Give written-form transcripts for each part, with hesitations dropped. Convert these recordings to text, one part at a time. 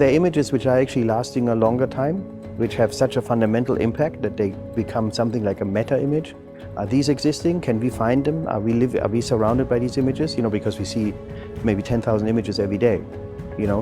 they're images which are actually lasting a longer time, which have such a fundamental impact that they become something like a meta image. Are these existing? Can we find them? Are we surrounded by these images? Because we see maybe 10,000 images every day.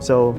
So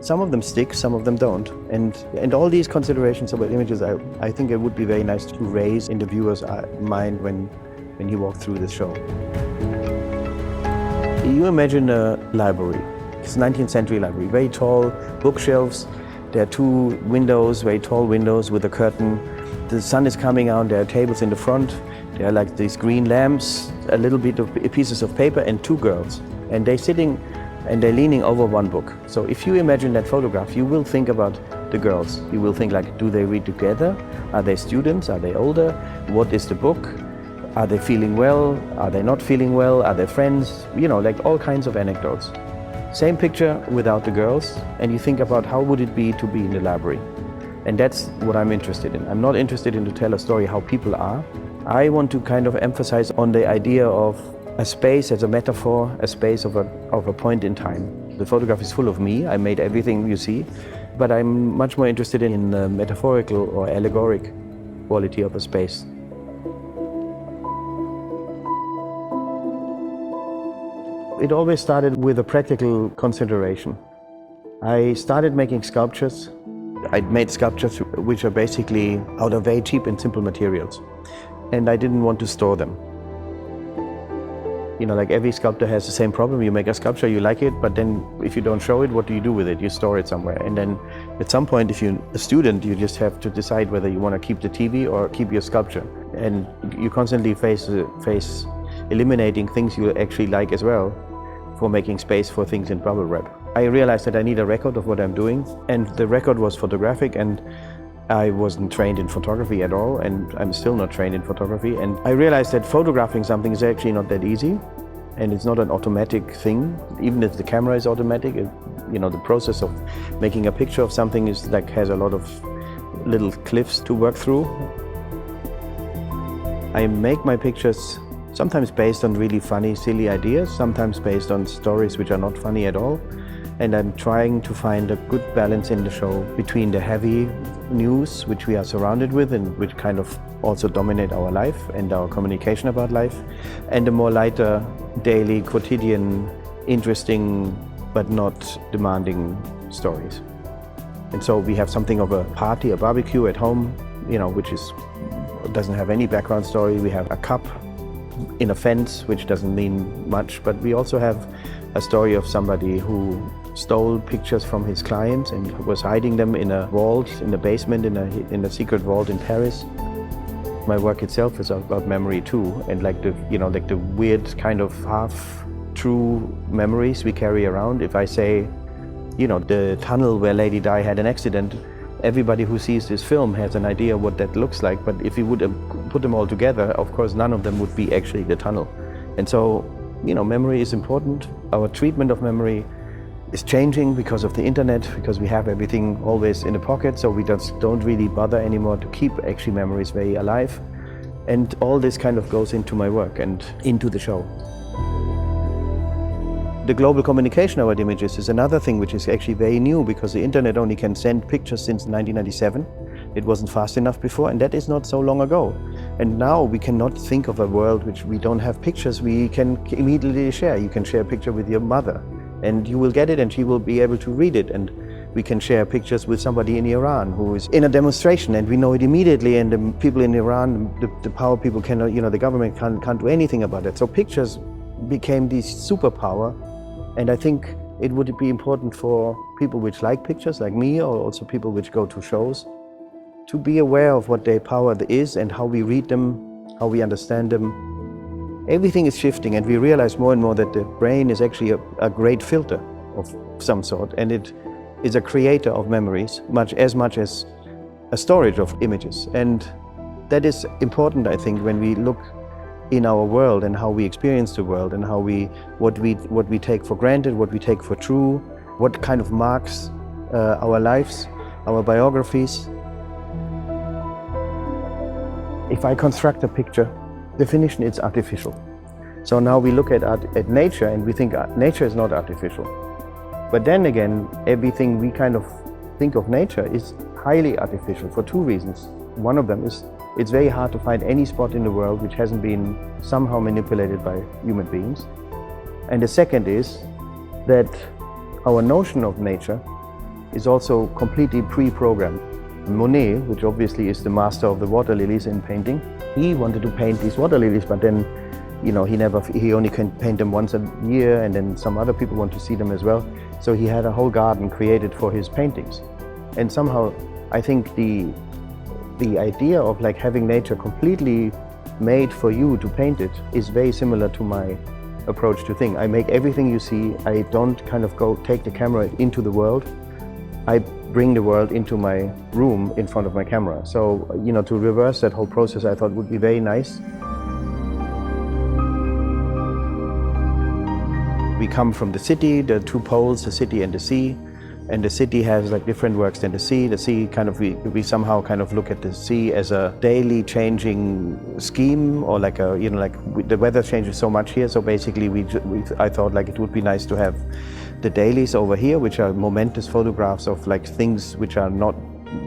some of them stick, some of them don't. And all these considerations about images, I think it would be very nice to raise in the viewer's mind when he walked through this show. You imagine a library. It's a 19th century library, very tall bookshelves. There are two windows, very tall windows with a curtain. The sun is coming out, there are tables in the front. There are like these green lamps, a little bit of pieces of paper, and two girls. And they're sitting and they're leaning over one book. So if you imagine that photograph, you will think about the girls. You will think like, do they read together? Are they students? Are they older? What is the book? Are they feeling well? Are they not feeling well? Are they friends? Like all kinds of anecdotes. Same picture without the girls, and you think about how would it be to be in the library. And that's what I'm interested in. I'm not interested in to tell a story how people are. I want to kind of emphasize on the idea of a space as a metaphor, a space of a point in time. The photograph is full of me. I made everything you see, but I'm much more interested in the metaphorical or allegoric quality of a space. It always started with a practical consideration. I started making sculptures. I'd made sculptures which are basically out of very cheap and simple materials. And I didn't want to store them. Like every sculptor has the same problem. You make a sculpture, you like it, but then if you don't show it, what do you do with it? You store it somewhere. And then at some point, if you're a student, you just have to decide whether you want to keep the TV or keep your sculpture. And you constantly face eliminating things you actually like as well for making space for things in bubble wrap. I realized that I need a record of what I'm doing, and the record was photographic, and I wasn't trained in photography at all, and I'm still not trained in photography. And I realized that photographing something is actually not that easy, and it's not an automatic thing. Even if the camera is automatic, the process of making a picture of something has a lot of little cliffs to work through. I make my pictures sometimes based on really funny, silly ideas, sometimes based on stories which are not funny at all. And I'm trying to find a good balance in the show between the heavy news, which we are surrounded with and which kind of also dominate our life and our communication about life, and the more lighter, daily, quotidian, interesting, but not demanding stories. And so we have something of a party, a barbecue at home, which doesn't have any background story. We have a cup in a fence, which doesn't mean much, but we also have a story of somebody who stole pictures from his clients and was hiding them in a vault, in the basement, in a secret vault in Paris. My work itself is about memory too, and like the weird kind of half-true memories we carry around. If I say, the tunnel where Lady Di had an accident, everybody who sees this film has an idea what that looks like, but if you would put them all together, of course none of them would be actually the tunnel. And so, memory is important. Our treatment of memory is changing because of the internet, because we have everything always in the pocket, so we just don't really bother anymore to keep actually memories very alive. And all this kind of goes into my work and into the show. The global communication about images is another thing which is actually very new, because the internet only can send pictures since 1997. It wasn't fast enough before, and that is not so long ago. And now we cannot think of a world which we don't have pictures we can immediately share. You can share a picture with your mother, and you will get it, and she will be able to read it. And we can share pictures with somebody in Iran who is in a demonstration, and we know it immediately. And the people in Iran, the power people cannot, the government can't do anything about it. So pictures became this superpower. And I think it would be important for people which like pictures, like me, or also people which go to shows, to be aware of what their power is and how we read them, how we understand them. Everything is shifting, and we realize more and more that the brain is actually a great filter of some sort, and it is a creator of memories, much as a storage of images. And that is important, I think, when we look in our world and how we experience the world, and how what we take for granted, what we take for true, what kind of marks our lives, our biographies. If I construct a picture, definition, it's artificial. So now we look at nature and we think nature is not artificial. But then again, everything we kind of think of nature is highly artificial for two reasons. One of them is it's very hard to find any spot in the world which hasn't been somehow manipulated by human beings. And the second is that our notion of nature is also completely pre-programmed. Monet, which obviously is the master of the water lilies in painting, he wanted to paint these water lilies, but then he only can paint them once a year, and then some other people want to see them as well. So he had a whole garden created for his paintings. And somehow I think the idea of like having nature completely made for you to paint it is very similar to my approach to think. I make everything you see. I don't kind of go take the camera into the world. I bring the world into my room in front of my camera. So, to reverse that whole process I thought would be very nice. We come from the city, the two poles, the city and the sea. And the city has like different works than the sea. The sea we somehow kind of look at the sea as a daily changing scheme, or like the weather changes so much here. So basically I thought like it would be nice to have the dailies over here, which are momentous photographs of like things which are not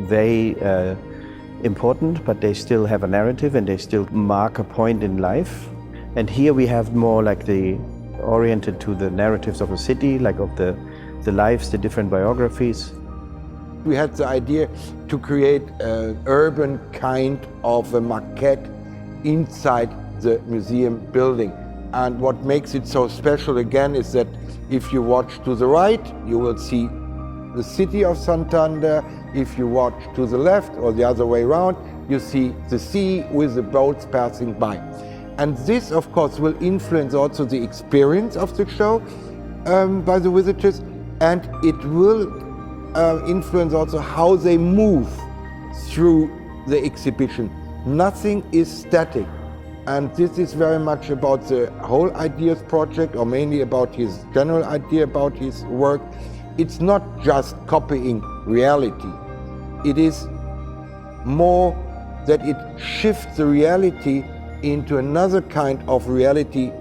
very important, but they still have a narrative and they still mark a point in life. And here we have more like oriented to the narratives of a city, like of the lives, the different biographies. We had the idea to create an urban kind of a maquette inside the museum building. And what makes it so special again is that if you watch to the right, you will see the city of Santander. If you watch to the left or the other way around, you see the sea with the boats passing by. And this, of course, will influence also the experience of the show by the visitors, and it will influence also how they move through the exhibition. Nothing is static. And this is very much about the whole ideas project, or mainly about his general idea about his work. It's not just copying reality. It is more that it shifts the reality into another kind of reality.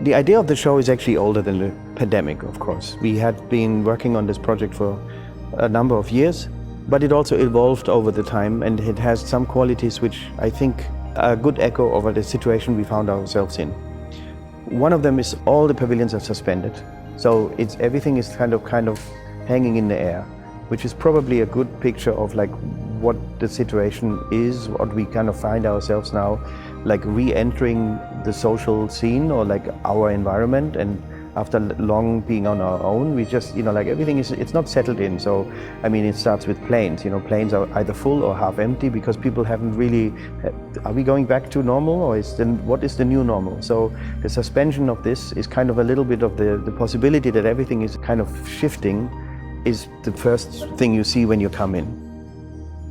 The idea of the show is actually older than the pandemic, of course. We had been working on this project for a number of years, but it also evolved over the time, and it has some qualities which I think are a good echo of the situation we found ourselves in. One of them is all the pavilions are suspended. So everything is kind of hanging in the air, which is probably a good picture of like what the situation is, what we kind of find ourselves now, like re-entering the social scene or like our environment. And after long being on our own, we just, like everything it's not settled in. So, I mean, it starts with planes. Planes are either full or half empty because people haven't really, are we going back to normal, or what is the new normal? So the suspension of this is kind of a little bit of the possibility that everything is kind of shifting is the first thing you see when you come in.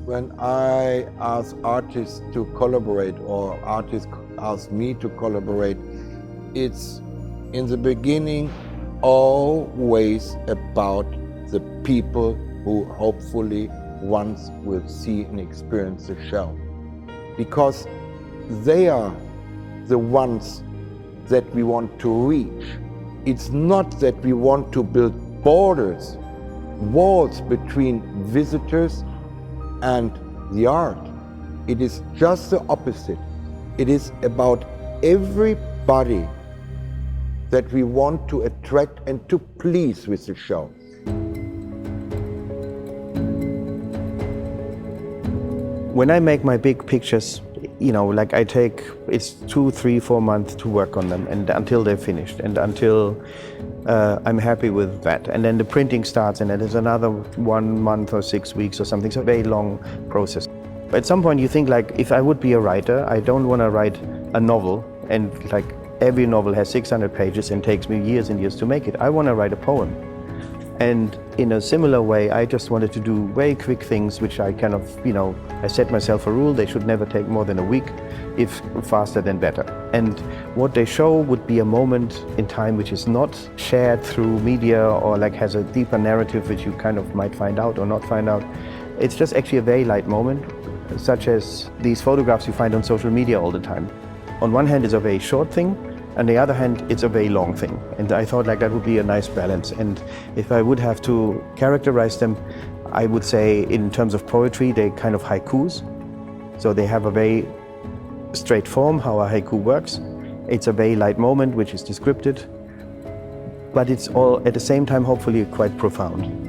When I ask artists to collaborate, or artists ask me to collaborate, it's in the beginning always about the people who hopefully once will see and experience the show. Because they are the ones that we want to reach. It's not that we want to build borders, walls between visitors and the art. It is just the opposite. It is about everybody that we want to attract and to please with the show. When I make my big pictures, like it's 2, 3, 4 months to work on them, and until they're finished, and until I'm happy with that. And then the printing starts, and then there's another 1 month or 6 weeks or something. It's a very long process. At some point you think like, if I would be a writer, I don't want to write a novel, and like every novel has 600 pages and takes me years and years to make it. I want to write a poem. And in a similar way, I just wanted to do very quick things, which I kind of, I set myself a rule, they should never take more than a week, if faster then better. And what they show would be a moment in time which is not shared through media, or like has a deeper narrative which you kind of might find out or not find out. It's just actually a very light moment, such as these photographs you find on social media all the time. On one hand, it's a very short thing, On the other hand, it's a very long thing. And I thought like that would be a nice balance. And if I would have to characterize them, I would say in terms of poetry, they're kind of haikus. So they have a very straight form, how a haiku works. It's a very light moment, which is descriptive, but it's all at the same time, hopefully, quite profound.